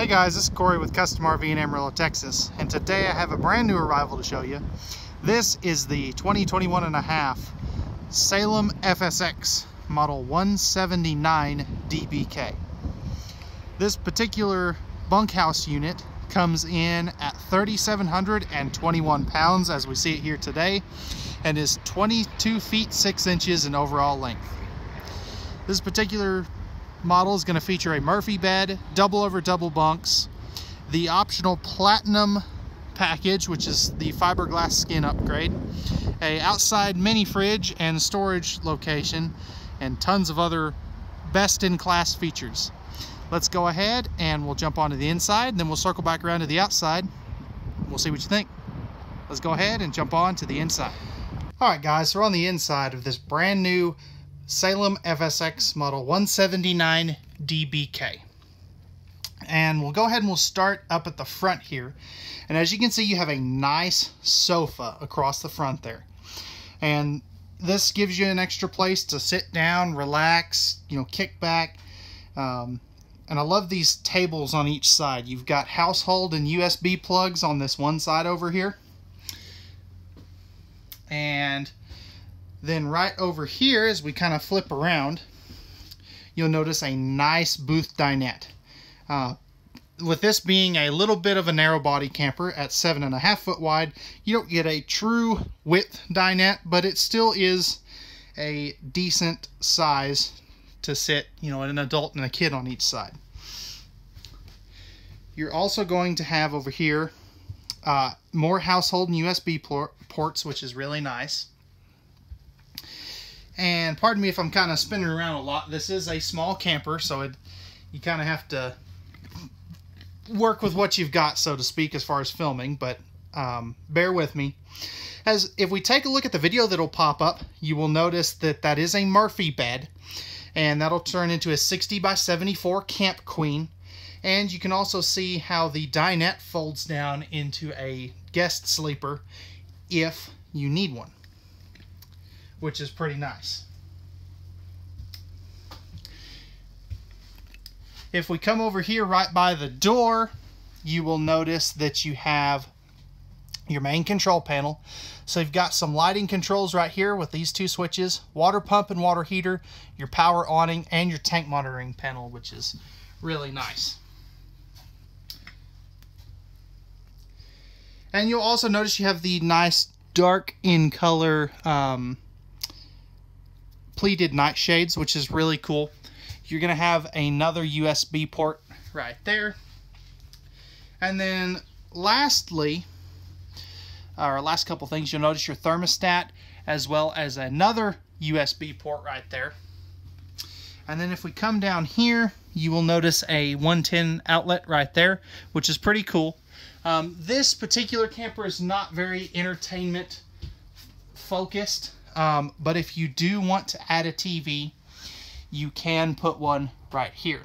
Hey guys, this is Corey with Custom RV in Amarillo, Texas, and today I have a brand new arrival to show you. This is the 2021.5 Salem FSX model 179DBK. This particular bunkhouse unit comes in at 3,721 pounds as we see it here today, and is 22 feet 6 inches in overall length. This particular model is going to feature a Murphy bed, double over double bunks, the optional platinum package, which is the fiberglass skin upgrade, a outside mini fridge and storage location, and tons of other best-in-class features. Let's go ahead and we'll jump onto the inside, and then we'll circle back around to the outside. We'll see what you think. Let's go ahead and jump on to the inside. Alright guys, so we're on the inside of this brand new Salem FSX model 179DBK. And we'll go ahead and we'll start up at the front here. And as you can see, you have a nice sofa across the front there. And this gives you an extra place to sit down, relax, kick back. And I love these tables on each side. You've got household and USB plugs on this one side over here. And then right over here, as we kind of flip around, you'll notice a nice booth dinette. With this being a little bit of a narrow body camper at 7.5 foot wide, you don't get a true width dinette, but it still is a decent size to sit, an adult and a kid on each side. You're also going to have over here more household and USB ports, which is really nice. And pardon me if I'm kind of spinning around a lot. This is a small camper, so you kind of have to work with what you've got, so to speak, as far as filming, but bear with me. If we take a look at the video that'll pop up, you will notice that is a Murphy bed, and that'll turn into a 60 by 74 Camp Queen. And you can also see how the dinette folds down into a guest sleeper if you need one, which is pretty nice. If we come over here right by the door, you will notice that you have your main control panel. So you've got some lighting controls right here with these two switches, water pump and water heater, your power awning, and your tank monitoring panel, which is really nice. And you'll also notice you have the nice dark in color pleated nightshades, which is really cool. You're going to have another USB port right there. And then lastly, our last couple things, you'll notice your thermostat as well as another USB port right there. And then if we come down here, you will notice a 110 outlet right there, which is pretty cool. This particular camper is not very entertainment focused, but if you do want to add a TV, you can put one right here.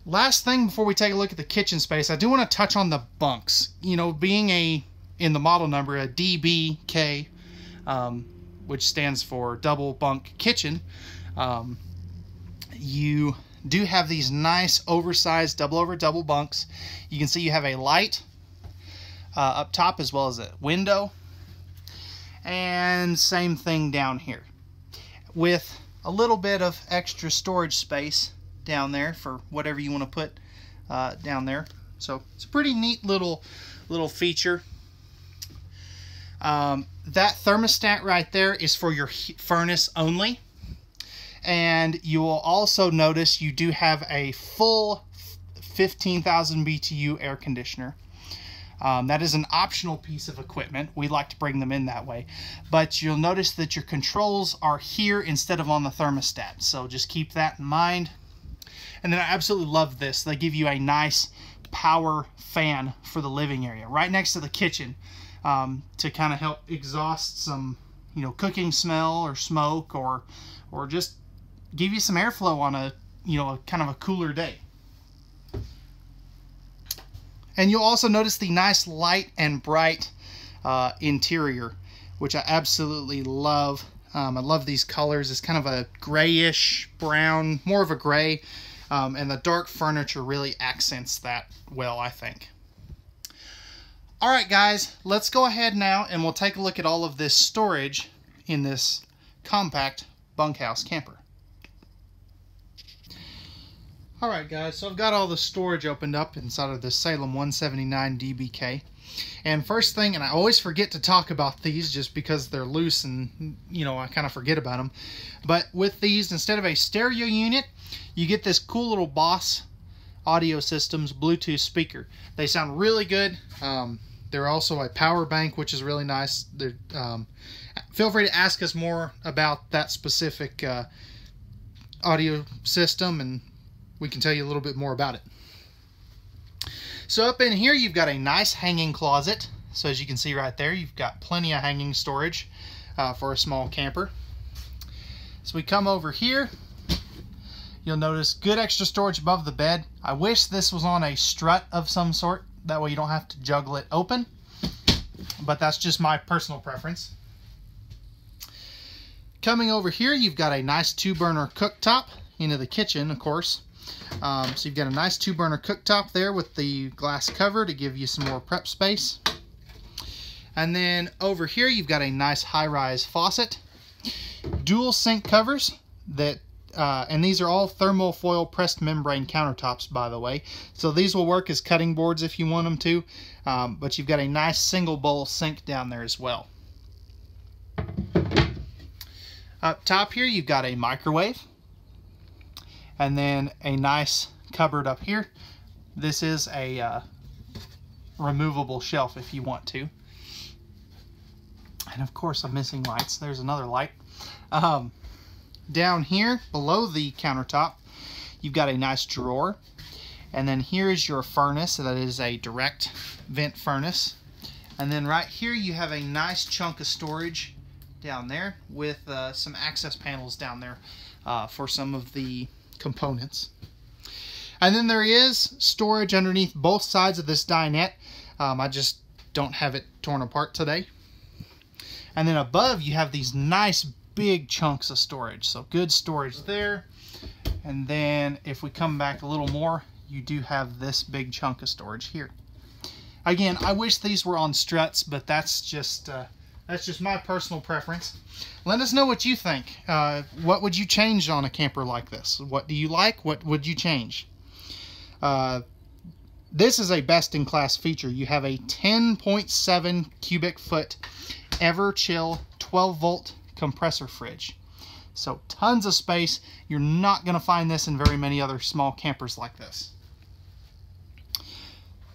Last thing before we take a look at the kitchen space, I do want to touch on the bunks. Being in the model number, a DBK, which stands for double bunk kitchen, you do have these nice oversized double over double bunks. You can see you have a light up top as well as a window, and same thing down here with a little bit of extra storage space down there for whatever you want to put down there. So it's a pretty neat little feature. That thermostat right there is for your furnace only. And you will also notice you do have a full 15,000 BTU air conditioner. That is an optional piece of equipment. We like to bring them in that way. But you'll notice that your controls are here instead of on the thermostat. So just keep that in mind. And then I absolutely love this. They give you a nice power fan for the living area right next to the kitchen to kind of help exhaust some cooking smell or smoke, or just give you some airflow on a kind of a cooler day. And you'll also notice the nice light and bright interior, which I absolutely love. I love these colors. It's kind of a grayish brown, more of a gray, and the dark furniture really accents that well, I think. Alright guys, let's go ahead now and we'll take a look at all of this storage in this compact bunkhouse camper. Alright guys, so I've got all the storage opened up inside of this Salem 179DBK. And first thing, and I always forget to talk about these just because they're loose and, you know, I kind of forget about them. But with these, instead of a stereo unit, you get this cool little Boss Audio Systems Bluetooth speaker. They sound really good. They're also a power bank, which is really nice. Feel free to ask us more about that specific audio system, and we can tell you a little bit more about it. So up in here, you've got a nice hanging closet. So as you can see right there, you've got plenty of hanging storage for a small camper. So we come over here. You'll notice good extra storage above the bed. I wish this was on a strut of some sort. That way you don't have to juggle it open. But that's just my personal preference. Coming over here, you've got a nice 2-burner cooktop into the kitchen, of course. So you've got a nice 2-burner cooktop there with the glass cover to give you some more prep space. And then over here, you've got a nice high-rise faucet. Dual sink covers that and these are all thermal foil pressed membrane countertops, by the way. So these will work as cutting boards if you want them to. But you've got a nice single bowl sink down there as well. Up top here, you've got a microwave. And then a nice cupboard up here. This is a removable shelf if you want to. And of course, I'm missing lights. There's another light. Down here, below the countertop, you've got a nice drawer. And then here is your furnace. That is a direct vent furnace. And then right here, you have a nice chunk of storage down there with some access panels down there for some of the components. And then there is storage underneath both sides of this dinette. I just don't have it torn apart today. And then above, you have these nice big chunks of storage. So good storage there. And then if we come back a little more, you do have this big chunk of storage here. Again, I wish these were on struts, but that's just my personal preference. Let us know what you think. What would you change on a camper like this? What do you like? What would you change? This is a best-in-class feature. You have a 10.7 cubic foot Everchill 12-volt compressor fridge. So tons of space. You're not going to find this in very many other small campers like this.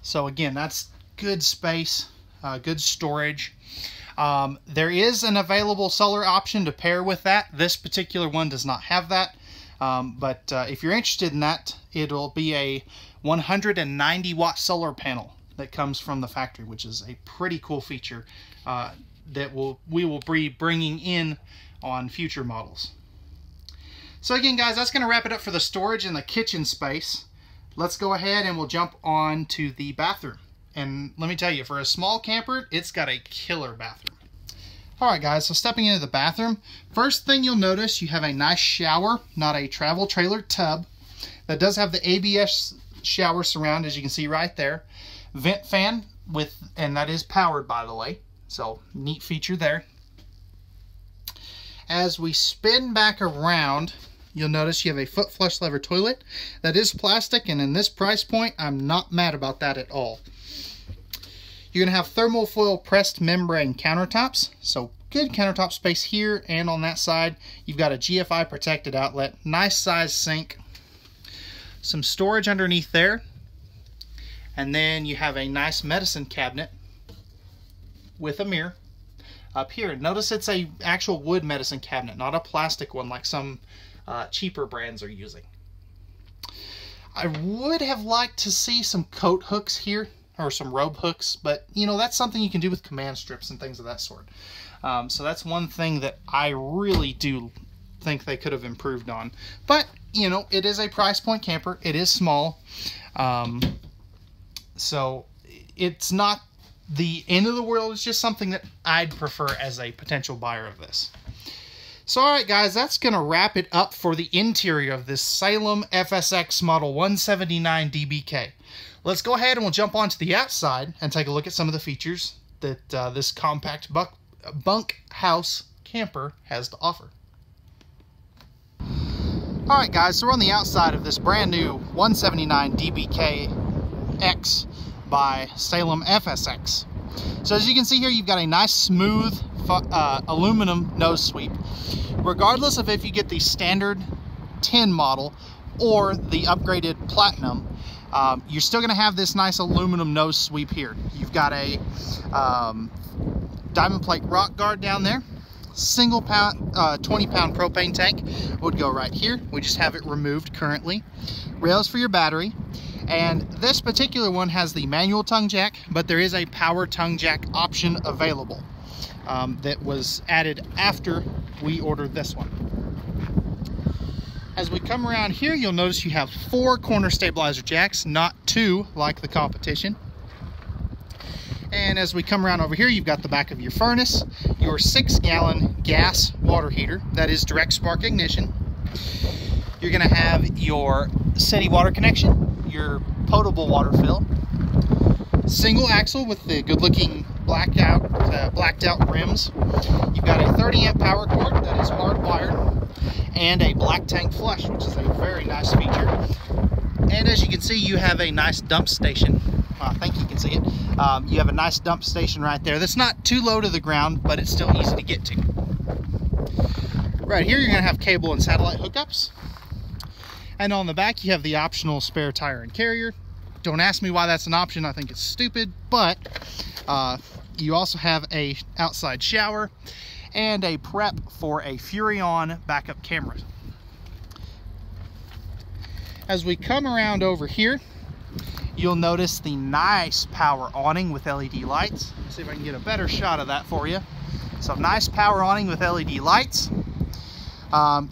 So again, that's good space, good storage. There is an available solar option to pair with that. This particular one does not have that. But if you're interested in that, it'll be a 190 watt solar panel that comes from the factory, which is a pretty cool feature that we will be bringing in on future models. So again, guys, that's going to wrap it up for the storage in the kitchen space. Let's go ahead and we'll jump on to the bathroom. And let me tell you, for a small camper, it's got a killer bathroom. Alright guys, so stepping into the bathroom, first thing you'll notice, you have a nice shower, not a travel trailer tub, that does have the ABS shower surround, as you can see right there. Vent fan, and that is powered, by the way, so neat feature there. As we spin back around, you'll notice you have a foot flush lever toilet that is plastic, and in this price point, I'm not mad about that at all. You're going to have thermal foil pressed membrane countertops, so good countertop space here and on that side. You've got a GFI protected outlet, nice size sink, some storage underneath there, and then you have a nice medicine cabinet with a mirror up here. Notice it's a actual wood medicine cabinet, not a plastic one like some cheaper brands are using. I would have liked to see some coat hooks here, or some robe hooks, but you know, that's something you can do with command strips and things of that sort. So that's one thing that I really do think they could have improved on. But you know, it is a price point camper. It is small, so it's not the end of the world. It's just something that I'd prefer as a potential buyer of this. So all right guys, that's gonna wrap it up for the interior of this Salem FSX model 179DBK. Let's go ahead and we'll jump onto the outside and take a look at some of the features that this compact bunkhouse camper has to offer. All right guys, so we're on the outside of this brand new 179DBKX by Salem FSX. So as you can see here, you've got a nice smooth aluminum nose sweep. Regardless of if you get the standard tin model or the upgraded platinum, you're still going to have this nice aluminum nose sweep here. You've got a diamond plate rock guard down there. Single pound 20-pound propane tank would go right here. We just have it removed currently. Rails for your battery. And this particular one has the manual tongue jack, but there is a power tongue jack option available that was added after we ordered this one. As we come around here, you'll notice you have 4 corner stabilizer jacks, not 2 like the competition. And as we come around over here, you've got the back of your furnace, your 6-gallon gas water heater that is direct spark ignition. You're going to have your city water connection, your potable water fill, single axle with the good-looking blacked out rims. You've got a 30-amp power cord that is hardwired, and a black tank flush, which is a very nice feature. And as you can see, you have a nice dump station. I think you can see it. You have a nice dump station right there that's not too low to the ground, but it's still easy to get to. Right here, you're going to have cable and satellite hookups. And on the back, you have the optional spare tire and carrier. Don't ask me why that's an option. I think it's stupid, but you also have a outside shower and a prep for a Furrion backup camera. As we come around over here, you'll notice the nice power awning with LED lights. Let's see if I can get a better shot of that for you. So nice power awning with LED lights.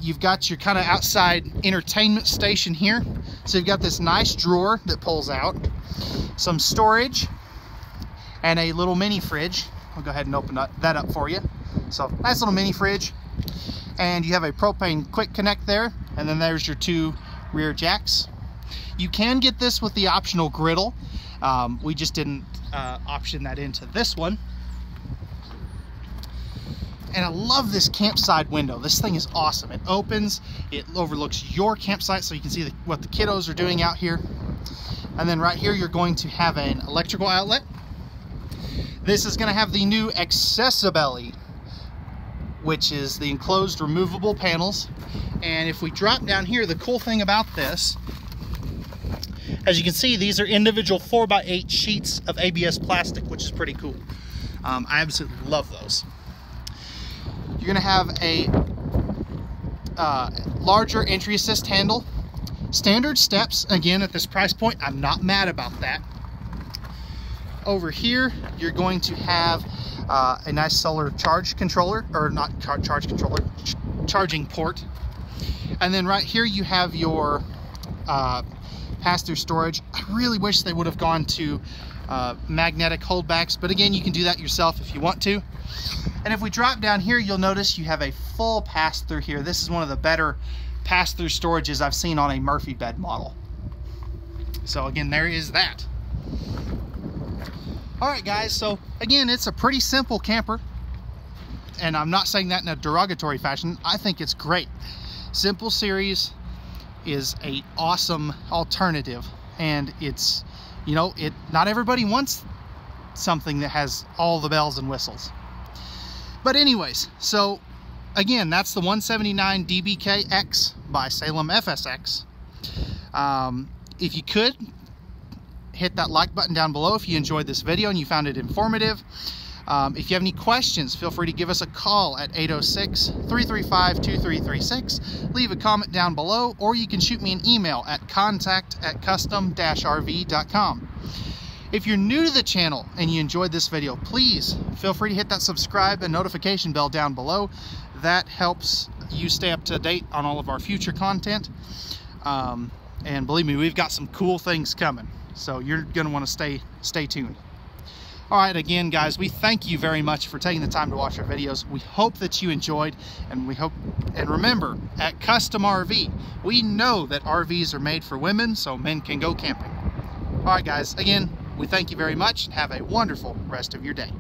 You've got your kind of outside entertainment station here. So you've got this nice drawer that pulls out, some storage, and a little mini fridge. I'll go ahead and open that up for you. So nice little mini fridge. And you have a propane quick connect there. And then there's your 2 rear jacks. You can get this with the optional griddle. We just didn't option that into this one. And I love this campsite window. This thing is awesome. It opens, it overlooks your campsite so you can see what the kiddos are doing out here. And then right here, you're going to have an electrical outlet. This is going to have the new Accessibelly, which is the enclosed removable panels. And if we drop down here, the cool thing about this, as you can see, these are individual 4x8 sheets of ABS plastic, which is pretty cool. I absolutely love those. You're going to have a larger entry assist handle. Standard steps, again, at this price point, I'm not mad about that. Over here, you're going to have a nice solar charge controller, or not charge controller, charging port. And then right here, you have your pass-through storage. I really wish they would have gone to magnetic holdbacks, but again, you can do that yourself if you want to. And if we drop down here, you'll notice you have a full pass-through here. This is one of the better pass-through storages I've seen on a Murphy bed model. So again, there is that. All right, guys, so again, it's a pretty simple camper, and I'm not saying that in a derogatory fashion. I think it's great. Simple Series is an awesome alternative, and it's, you know, not everybody wants something that has all the bells and whistles. But anyways, so again, that's the 179DBKX by Salem FSX. If you could, hit that like button down below if you enjoyed this video and you found it informative. If you have any questions, feel free to give us a call at 806-335-2336. Leave a comment down below, or you can shoot me an email at contact@custom-rv.com. If you're new to the channel and you enjoyed this video, please feel free to hit that subscribe and notification bell down below. That helps you stay up to date on all of our future content. And believe me, we've got some cool things coming, so you're going to want to stay tuned. All right, again, guys, we thank you very much for taking the time to watch our videos. We hope that you enjoyed, and remember, at Custom RV, we know that RVs are made for women so men can go camping. All right, guys, again, we thank you very much and have a wonderful rest of your day.